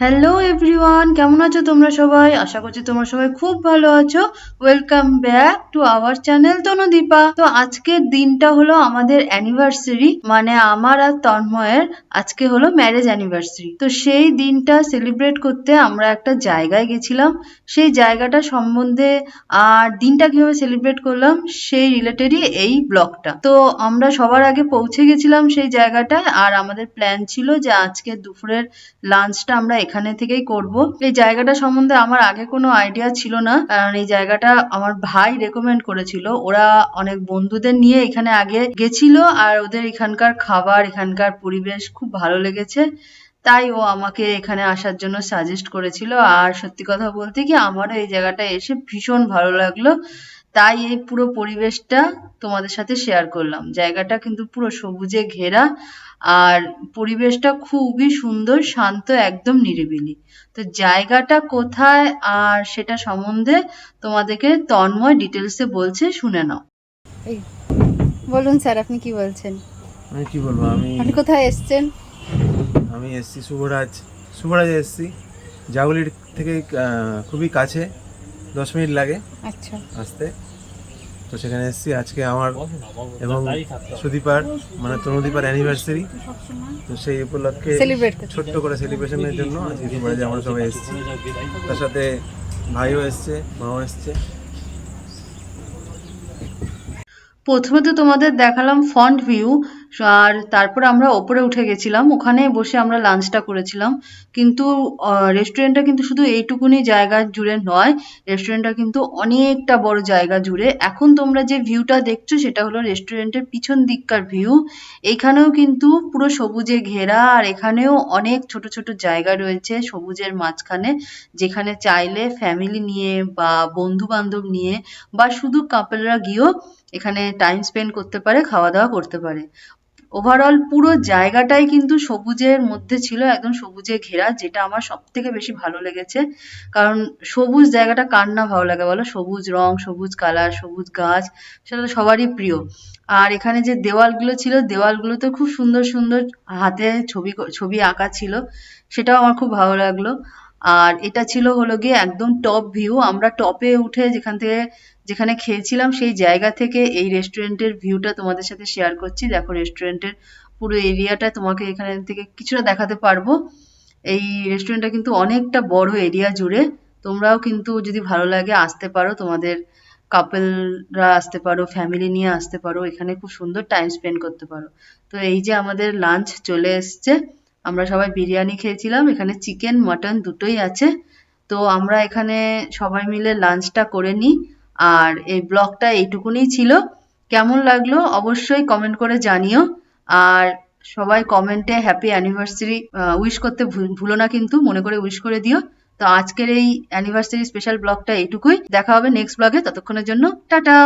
Hello everyone, কেমন আছো তোমরা সবাই? আশা করছি তোমরা সবাই খুব ভালো আছো। Welcome back to our channel Tanudipa. তো আজকের দিনটা হলো আমাদের অ্যানিভার্সারি, মানে আমার আর তন্ময়ের আজকে হলো ম্যারেজ অ্যানিভার্সারি। তো সেই দিনটা সেলিব্রেট করতে আমরা একটা জায়গায় গেছিলাম। সেই জায়গাটা সম্বন্ধে আর দিনটা কিভাবে সেলিব্রেট করলাম সেই রিলেটেডই এই ব্লগটা। তো আমরা সবার আগে পৌঁছে গেছিলাম সেই জায়গাটায়, আর আমাদের প্ল্যান ছিল যে আজকে দুপুরের লাঞ্চটা আমরা এখানে থেকেই করব। এই জায়গাটা সম্বন্ধে আমার আগে কোনো আইডিয়া ছিল না, কারণ এই জায়গাটা আমার ভাই রেকমেন্ড করেছিল। ওরা অনেক বন্ধুদের নিয়ে এখানে আগে গেছিল, আর ওদের এখানকার খাবার, এখানকার পরিবেশ খুব ভালো লেগেছে, তাই ও আমাকে এখানে আসার জন্য সাজেস্ট করেছিল। আর সত্যি কথা বলতে কি, আমারও এই জায়গাটায় এসে ভীষণ ভালো লাগলো, তাই এই পুরো পরিবেশটা তোমাদের সাথে শেয়ার করলাম। জায়গাটা কিন্তু পুরো সবুজে ঘেরা, আর পরিবেশটা খুবই সুন্দর, শান্ত, একদম নিরিবিলি। তো জায়গাটা কোথায় আর সেটা সম্বন্ধে তোমাদেরকে তন্ময় ডিটেলসে বলছে, শুনে নাও। এই বলুন স্যার, আপনি কি বলছেন? আমি কি বলবো, আপনি কোথায় এসছেন? আমি এসছি শুভরাজে এসছি। জাগুলির থেকে খুবই কাছে, 10 মিনিট লাগে আচ্ছা, আসতে। তো সেখানে এসছি আজকে আমার এবং সুদীপার, মানে তনুদীপার অ্যানিভার্সারি। তো সেই উপলক্ষে সেলিব্রেট করতে। ছোট্ট করে সেলিব্রেশনের জন্য আজকে শুভরাজে আমরা সবাই এসেছি। তার সাথে ভাইও এসছে, মাও এসছে। প্রথমে তো তোমাদের দেখালাম ফ্রন্ট ভিউ, আর তারপর আমরা ওপরে উঠে গেছিলাম, ওখানে বসে আমরা লাঞ্চটা করেছিলাম। কিন্তু রেস্টুরেন্টটা কিন্তু শুধু এইটুকুনি জায়গা জুড়ে নয়, রেস্টুরেন্টটা কিন্তু অনেকটা বড় জায়গা জুড়ে। এখন তোমরা যে ভিউটা দেখছো সেটা হলো রেস্টুরেন্টের পিছন দিককার ভিউ। এইখানেও কিন্তু পুরো সবুজে ঘেরা, আর এখানেও অনেক ছোট ছোট জায়গা রয়েছে সবুজের মাঝখানে, যেখানে চাইলে ফ্যামিলি নিয়ে বা বন্ধু বান্ধব নিয়ে বা শুধু কাপলরা গিয়েও এখানে টাইম স্পেন্ড করতে পারে, খাওয়া দাওয়া করতে পারে। ওভারঅল পুরো জায়গাটাই কিন্তু সবুজের মধ্যে ছিল, একদম সবুজে ঘেরা, যেটা আমার সব থেকে বেশি ভালো লেগেছে। কারণ সবুজ জায়গাটা কার না ভালো লাগে বলো? সবুজ রং, সবুজ কালার, সবুজ গাছ, সেটা তো সবারই প্রিয়। আর এখানে যে দেওয়ালগুলো ছিল, দেওয়ালগুলোতে খুব সুন্দর সুন্দর হাতে ছবি আঁকা ছিল, সেটাও আমার খুব ভালো লাগলো। আর এটা ছিল হলো গিয়ে একদম টপ ভিউ। আমরা টপে উঠে যেখানে খেয়েছিলাম সেই জায়গা থেকে এই রেস্টুরেন্টের ভিউটা তোমাদের সাথে শেয়ার করছি। দেখো রেস্টুরেন্টের পুরো এরিয়াটা তোমাকে এখানে থেকে কিছুটা দেখাতে পারবো। এই রেস্টুরেন্টটা কিন্তু অনেকটা বড় এরিয়া জুড়ে। তোমরাও কিন্তু যদি ভালো লাগে আসতে পারো, তোমাদের কাপলরা আসতে পারো, ফ্যামিলি নিয়ে আসতে পারো, এখানে খুব সুন্দর টাইম স্পেন্ড করতে পারো। তো এই যে আমাদের লাঞ্চ চলে এসছে, আমরা সবাই বিরিয়ানি খেয়েছিলাম, এখানে চিকেন মাটন দুটোই আছে। তো আমরা এখানে সবাই মিলে লাঞ্চটা করে নিই। আর এই ব্লগটা এইটুকুনি ছিল। কেমন লাগলো অবশ্যই কমেন্ট করে জানিও। আর সবাই কমেন্টে হ্যাপি অ্যানিভার্সারি উইশ করতে ভুলো না, কিন্তু মনে করে উইশ করে দিও। তো আজকের এই অ্যানিভার্সারি স্পেশাল ব্লগটা এইটুকুই। দেখা হবে নেক্সট ব্লগে, ততক্ষণের জন্য টাটা।